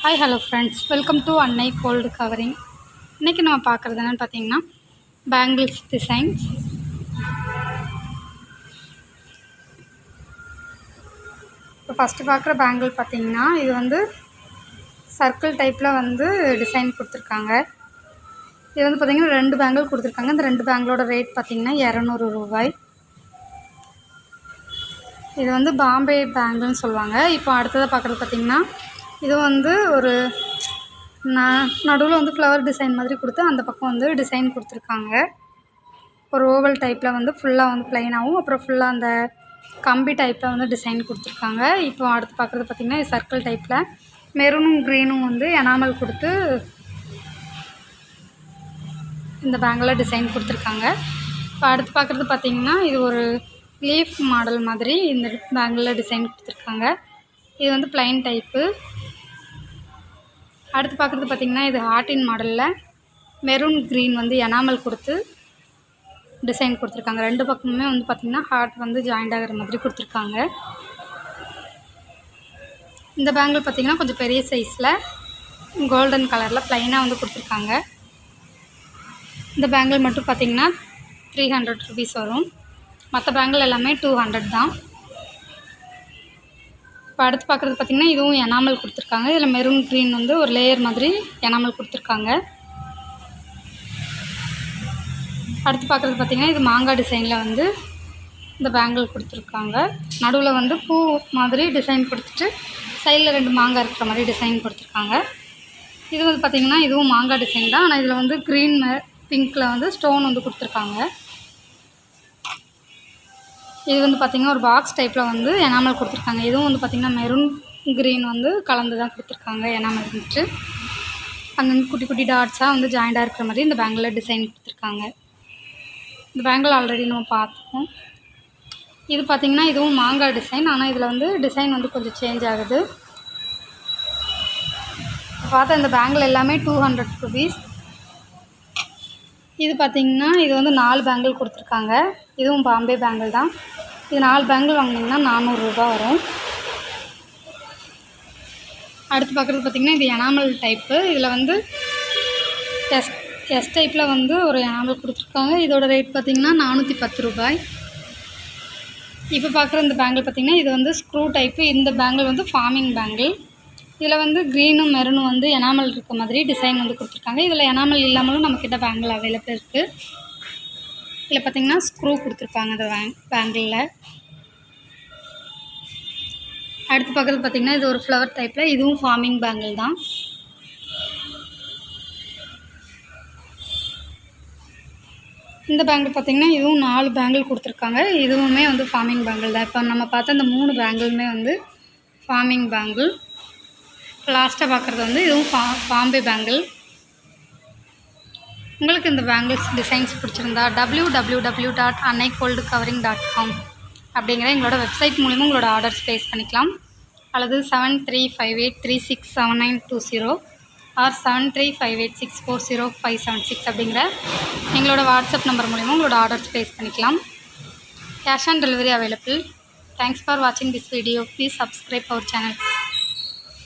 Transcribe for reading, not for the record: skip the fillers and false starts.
Hi hello friends, welcome to அன்னை gold covering. இன்றைக்கி நம்ம பார்க்குறது என்னென்னு பார்த்தீங்கன்னா பேங்கிள்ஸ் டிசைன்ஸ். இப்போ ஃபஸ்ட்டு பார்க்குற பேங்கிள் பார்த்திங்கன்னா இது வந்து சர்க்கிள் டைப்பில் வந்து டிசைன் கொடுத்துருக்காங்க. இது வந்து பார்த்திங்கன்னா 2 பேங்கிள் கொடுத்துருக்காங்க. இந்த 2 பேங்கிளோட ரேட் பார்த்திங்கன்னா 200 ரூபாய். இது வந்து பாம்பே பேங்கிள்னு சொல்லுவாங்க. இப்போ அடுத்ததாக பார்க்குறது பார்த்திங்கன்னா இது வந்து ஒரு நடுவில் வந்து ஃப்ளவர் டிசைன் மாதிரி கொடுத்து அந்த பக்கம் வந்து டிசைன் கொடுத்துருக்காங்க. ஒரு ஓவல் டைப்பில் வந்து ஃபுல்லாக வந்து ப்ளைனாகவும் அப்புறம் ஃபுல்லாக அந்த கம்பி டைப்பில் வந்து டிசைன் கொடுத்துருக்காங்க. இப்போ அடுத்து பார்க்குறது பார்த்திங்கன்னா இது சர்க்கிள் டைப்பில் மெரூனும் க்ரீனும் வந்து எனாமல் கொடுத்து இந்த பேங்கில் டிசைன் கொடுத்துருக்காங்க. இப்போ அடுத்து பார்க்குறது பார்த்திங்கன்னா இது ஒரு லீஃப் மாடல் மாதிரி இந்த பேங்கில் டிசைன் கொடுத்துருக்காங்க. இது வந்து ப்ளைன் டைப்பு. அடுத்து பார்க்குறது பார்த்திங்கன்னா இது ஹார்ட்டின் மாடலில் மெரூன் க்ரீன் வந்து எனாமல் கொடுத்து டிசைன் கொடுத்துருக்காங்க. 2 பக்கமுமே வந்து பார்த்திங்கன்னா ஹார்ட் வந்து ஜாயிண்ட் ஆகிற மாதிரி கொடுத்துருக்காங்க. இந்த பேங்கிள் பார்த்திங்கன்னா கொஞ்சம் பெரிய சைஸில் கோல்டன் கலரில் ப்ளைனாக வந்து கொடுத்துருக்காங்க. இந்த பேங்கிள் மட்டும் பார்த்திங்கன்னா 300 ருபீஸ் வரும். மற்ற பேங்கிள் எல்லாமே 200 தான். இப்போ அடுத்து பார்க்குறது பார்த்திங்கன்னா இதுவும் எனாமல் கொடுத்துருக்காங்க. இதில் மெரூன் க்ரீன் வந்து ஒரு லேயர் மாதிரி எனாமல் கொடுத்துருக்காங்க. அடுத்து பார்க்குறது பார்த்திங்கன்னா இது மாங்காய் டிசைனில் வந்து இந்த பேங்கிள் கொடுத்துருக்காங்க. நடுவில் வந்து பூ மாதிரி டிசைன் கொடுத்துட்டு சைடில் 2 மாங்காய் இருக்கிற மாதிரி டிசைன் கொடுத்துருக்காங்க. இது வந்து பார்த்திங்கன்னா இதுவும் மாங்காய் டிசைன் தான். ஆனால் இதில் வந்து க்ரீன் பிங்க்கில் வந்து ஸ்டோன் வந்து கொடுத்துருக்காங்க. இது வந்து பார்த்திங்கன்னா ஒரு பாக்ஸ் டைப்பில் வந்து எனாமல் கொடுத்துருக்காங்க. இதுவும் வந்து பார்த்திங்கன்னா மெரூன் க்ரீன் வந்து கலந்து தான் கொடுத்துருக்காங்க. எனாமல் வந்துட்டு அங்கங்கே குட்டி குட்டி டாட்ஸாக வந்து ஜாயிண்டாக இருக்கிற மாதிரி இந்த பேங்கில் டிசைன் கொடுத்துருக்காங்க. இந்த பேங்கிள் ஆல்ரெடி நம்ம பார்த்தோம். இது பார்த்திங்கன்னா இதுவும் மாங்காய் டிசைன். ஆனால் இதில் வந்து டிசைன் வந்து கொஞ்சம் சேஞ்ச் ஆகுது. பார்த்தா இந்த பேங்கிள் எல்லாமே 200 ருபீஸ். இது பார்த்திங்கன்னா இது வந்து 4 பேங்கிள் கொடுத்துருக்காங்க. இதுவும் பாம்பே பேங்கிள் தான். இது 4 பேங்கிள் வாங்கினீங்கன்னா 400 ரூபா வரும். அடுத்து பார்க்குறது பார்த்திங்கன்னா இது எனாமல் டைப்பு. இதில் வந்து எஸ் டைப்பில் வந்து ஒரு எனாமல் கொடுத்துருக்காங்க. இதோட ரேட் பார்த்திங்கன்னா 410 ரூபாய். இப்போ பார்க்குற இந்த பேங்கிள் பார்த்திங்கன்னா இது வந்து ஸ்க்ரூ டைப்பு. இந்த பேங்கிள் வந்து ஃபார்மிங் பேங்கிள். இதில் வந்து க்ரீனும் மெரூனும் வந்து எனாமல் இருக்க மாதிரி டிசைன் வந்து கொடுத்துருக்காங்க. இதில் எனாமல் இல்லாமலும் நம்மக்கிட்ட பேங்கிள் அவைலபிள் இருக்குது. இதில் பார்த்திங்கன்னா ஸ்க்ரூ கொடுத்துருப்பாங்க இந்த பேங்கிளில். அடுத்து பார்க்குறது பார்த்திங்கன்னா இது ஒரு ஃப்ளவர் டைப்பில். இதுவும் ஃபார்மிங் பேங்கிள் தான். இந்த பேங்கிள் பார்த்திங்கன்னா இதுவும் 4 பேங்கிள் கொடுத்துருக்காங்க. இதுவுமே வந்து ஃபார்மிங் பேங்கிள் தான். இப்போ நம்ம பார்த்த இந்த 3 பேங்கிளுமே வந்து ஃபார்மிங் பேங்கிள். லாஸ்ட்டாக பார்க்குறது வந்து இதுவும் பாம்பே பேங்கிள். உங்களுக்கு இந்த பேங்கிள்ஸ் டிசைன்ஸ் பிடிச்சிருந்தா www.annaigoldcovering.com அப்படிங்கிற எங்களோட வெப்சைட் மூலிமா உங்களோட ஆர்டர்ஸ் ப்ளேஸ் பண்ணிக்கலாம். அல்லது 7358367920 ஆர் 7358640576 அப்படிங்கிற எங்களோட வாட்ஸ்அப் நம்பர் மூலிமா உங்களோட ஆர்டர்ஸ் ப்ளேஸ் பண்ணிக்கலாம். Cash on delivery available. Thanks for வாட்சிங் this video. Please subscribe our channel.